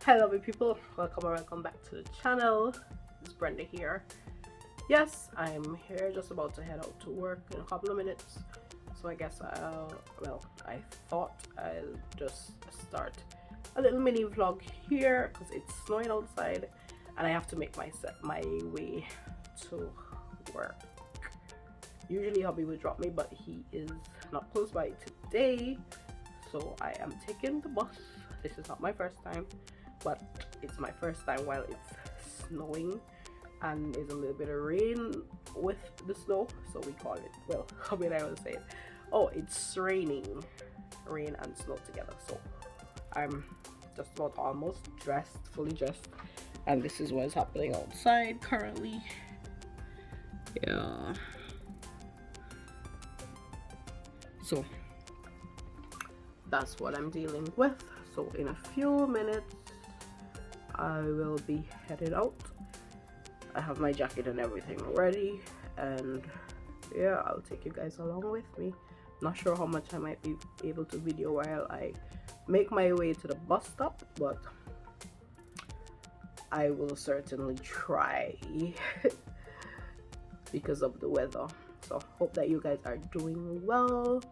Hi lovely people, welcome back to the channel. It's Brenda here. Yes, I'm here just about to head out to work in a couple of minutes, so I guess I thought I'll just start a little mini vlog here because it's snowing outside and I have to make my way to work. Usually hubby would drop me, but he is not close by today, so I am taking the bus. This is not my first time, but it's my first time while it's snowing and there's a little bit of rain with the snow, so we call it, well, hubby and I will say it, oh, it's raining, rain and snow together. So I'm just about almost dressed, fully dressed, and this is what's happening outside currently. Yeah, so that's what I'm dealing with. So in a few minutes I will be headed out. I have my jacket and everything ready, and yeah, I'll take you guys along with me. Not sure how much I might be able to video while I make my way to the bus stop, but I will certainly try because of the weather. So hope that you guys are doing well.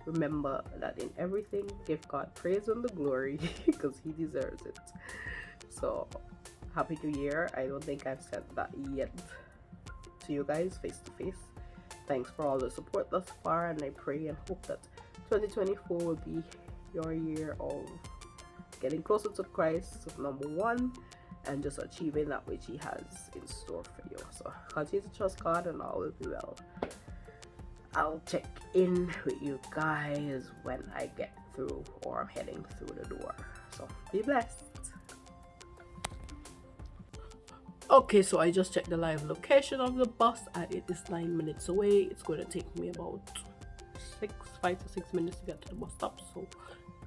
Remember that in everything, give God praise and the glory because he deserves it. So happy new year. I don't think I've said that yet to you guys face to face. Thanks for all the support thus far, and I pray and hope that 2024 will be your year of getting closer to Christ, number one, and just achieving that which he has in store for you. So continue to trust God and all will be well. I'll check in with you guys when I get through or I'm heading through the door. So be blessed. Okay, so I just checked the live location of the bus and it is 9 minutes away. It's going to take me about 5 to 6 minutes to get to the bus stop. So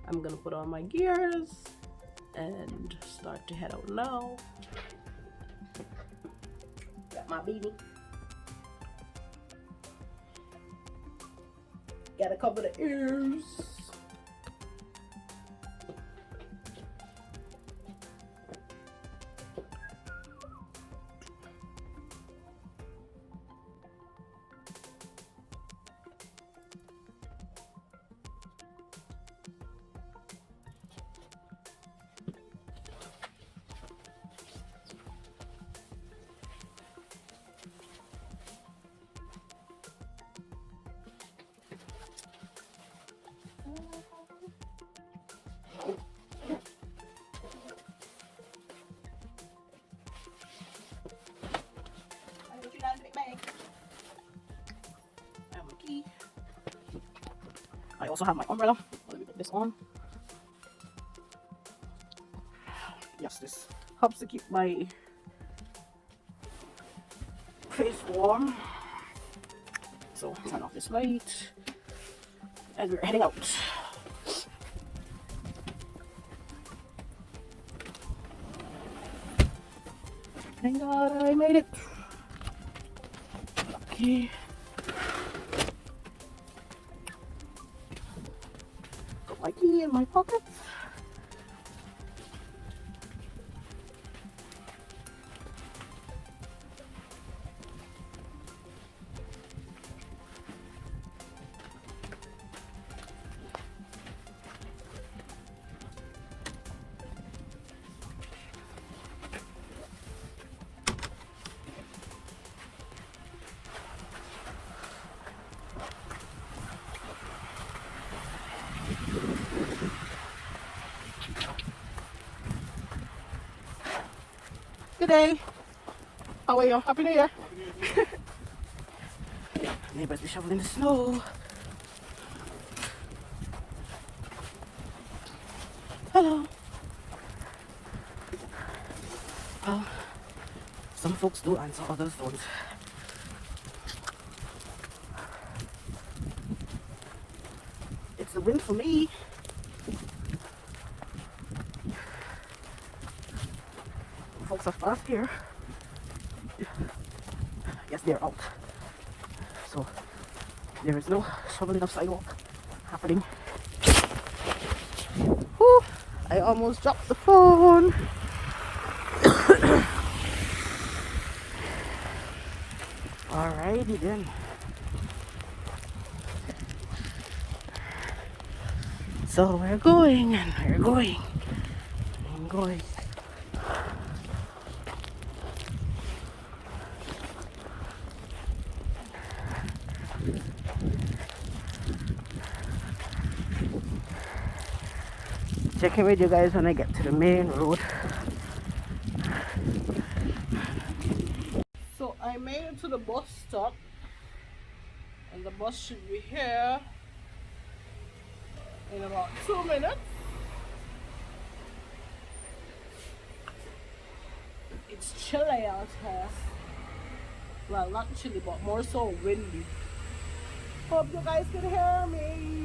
I'm going to put on my gears and start to head out now. Got my beanie. Gotta cover the ears. I also have my umbrella. Let me put this on. Yes, this helps to keep my face warm. So turn off this light and we're heading out. Thank God I made it. Okay. Put my key in my pocket. Good day. How are you? Happy New Year. Neighbors be shoveling the snow. Hello. Well, some folks do answer, others don't. It's a win for me. Folks are fast here. Yes, they're out. So there is no shoveling of sidewalk happening. Whew. I I almost dropped the phone. Alrighty then. So we're going and we're going and going. Checking with you guys when I get to the main road. So I made it to the bus stop, and the bus should be here in about 2 minutes. It's chilly out here. Well, not chilly, but more so windy. Hope you guys can hear me.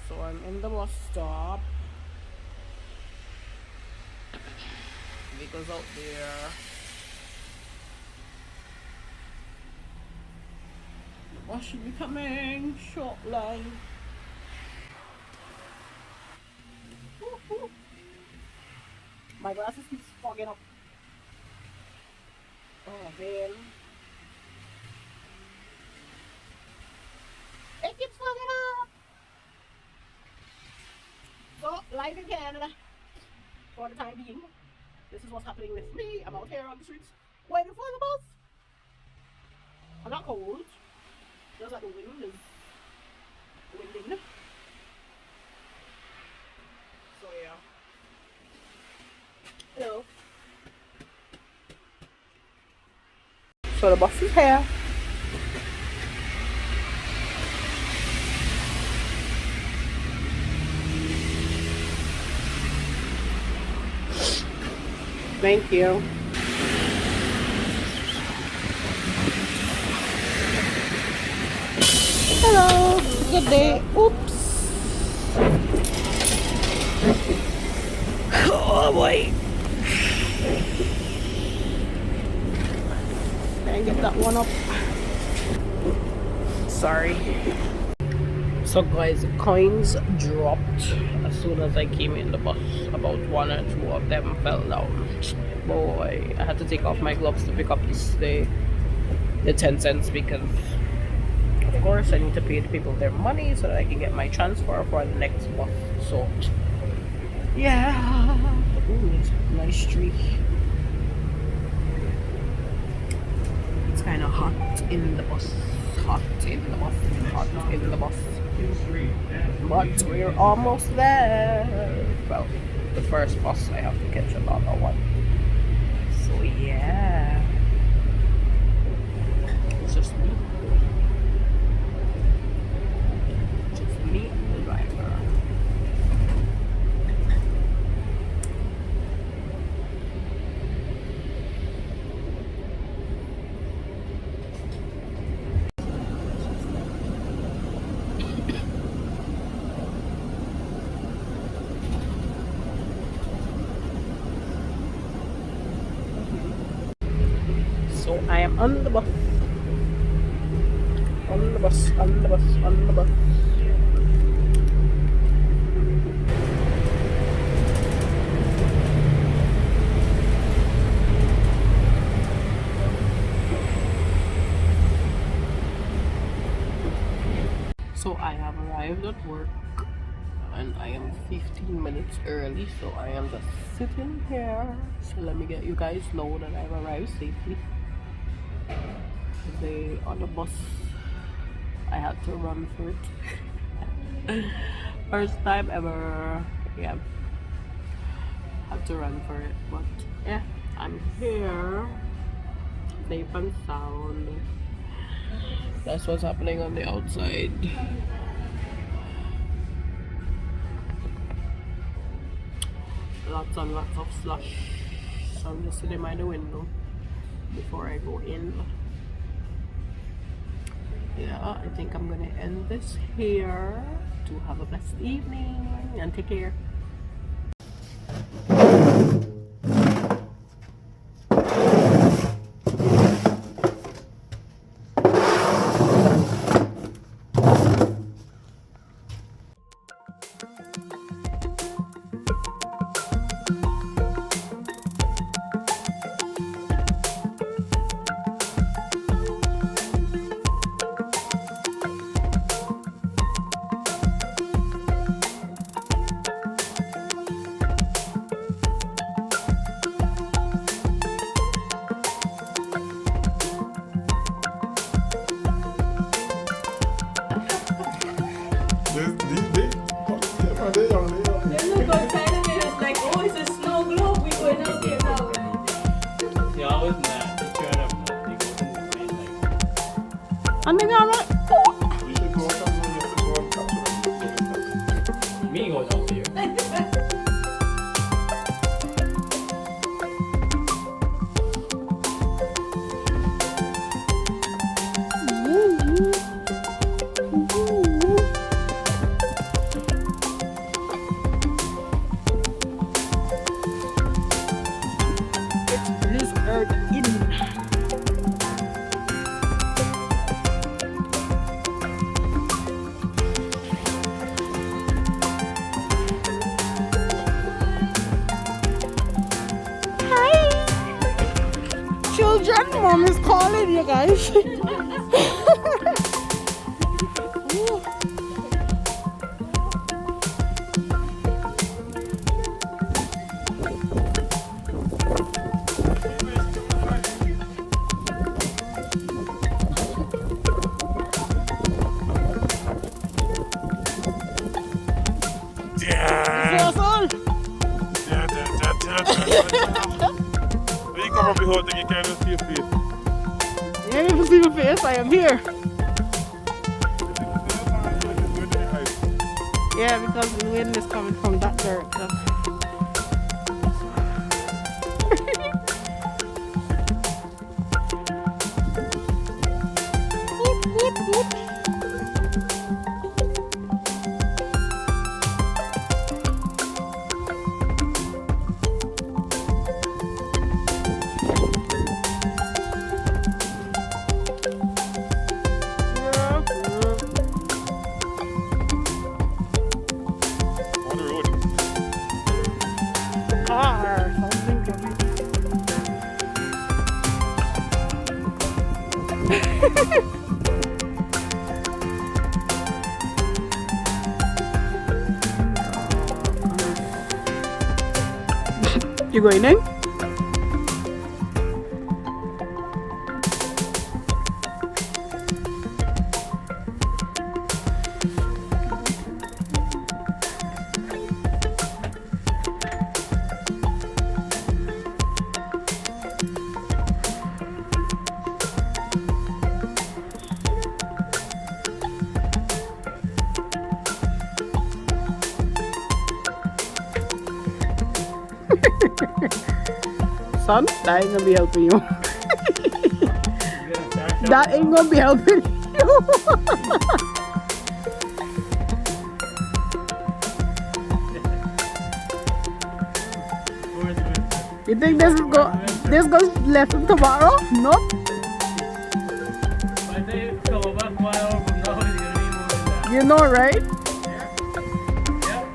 So I'm in the bus stop. Vehicles out there. The bus should be coming shortly. My glasses keep fogging up. Oh man. It keeps fogging up. So, life in Canada. For the time being. This is what's happening with me. I'm out here on the streets waiting for the bus. I'm not cold. Just like the wind is winding. So yeah. Hello. So the bus is here. Thank you. Hello. Good day. Oops. Oh boy. Can't get that one up. Sorry. So guys, coins dropped as soon as I came in the bus. About 1 or 2 of them fell down. Boy, I had to take off my gloves to pick up the 10 cents because of course I need to pay the people their money so that I can get my transfer for the next bus. So yeah. Ooh, it's a nice tree. It's kind of hot in the bus. Hot in the bus. Hot in the bus. But we're almost there. Well, the first bus I have to catch another one. So yeah. It's just me. Just me and the driver. So I am on the bus. On the bus, on the bus, on the bus. So I have arrived at work and I am 15 minutes early, so I am just sitting here. So let me get you guys know that I've arrived safely. The other bus, I had to run for it. First time ever, yeah, had to run for it, but yeah, I'm here, safe and sound. That's what's happening on the outside. Lots and lots of slush. So I'm just sitting by the window before I go in. Yeah, I think I'm gonna end this here. To have a blessed evening and take care. you guys. You come up behind and you can't even see your face. You ain't even see my face, I am here. Yeah, because the wind is coming from that direction. On the road. Car, something coming. You going in? Son, that ain't gonna be helping you. That ain't gonna be helping you. You think this goes left tomorrow? Nope. You know, right?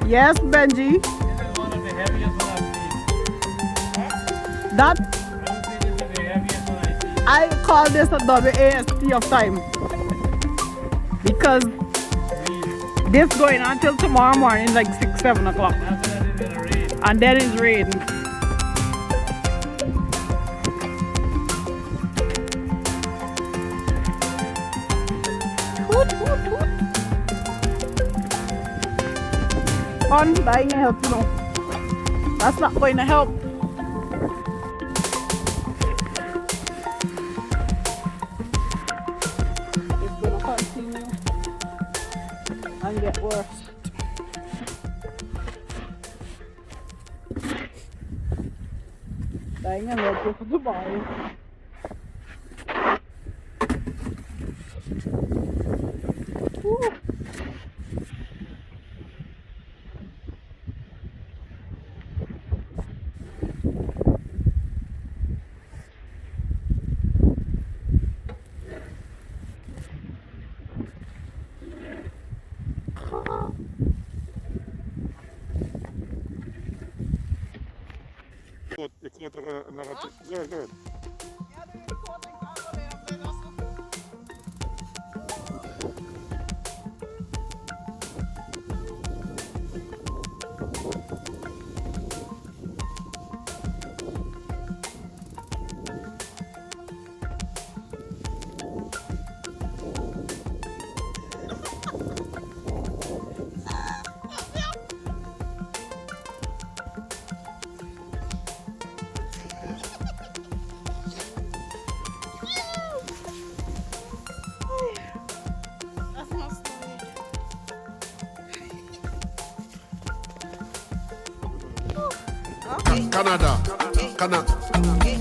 Yes, Benji. That I call this a WAST of time because this going on till tomorrow morning, like 6-7 o'clock, and then it's rain. On, that ain't gonna help, you know. That's not going to help. It's gonna continue and get worse. That ain't gonna help you for tomorrow. Woo. Je kunt er naar het... Ja, goed.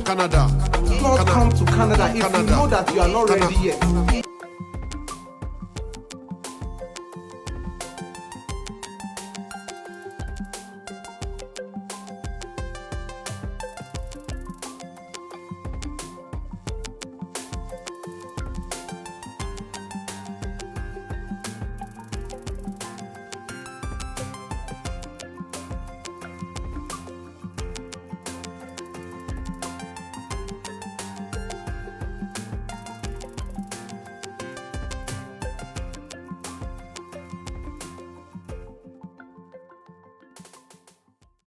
Canada. God come to Canada if you know that you are not ready yet.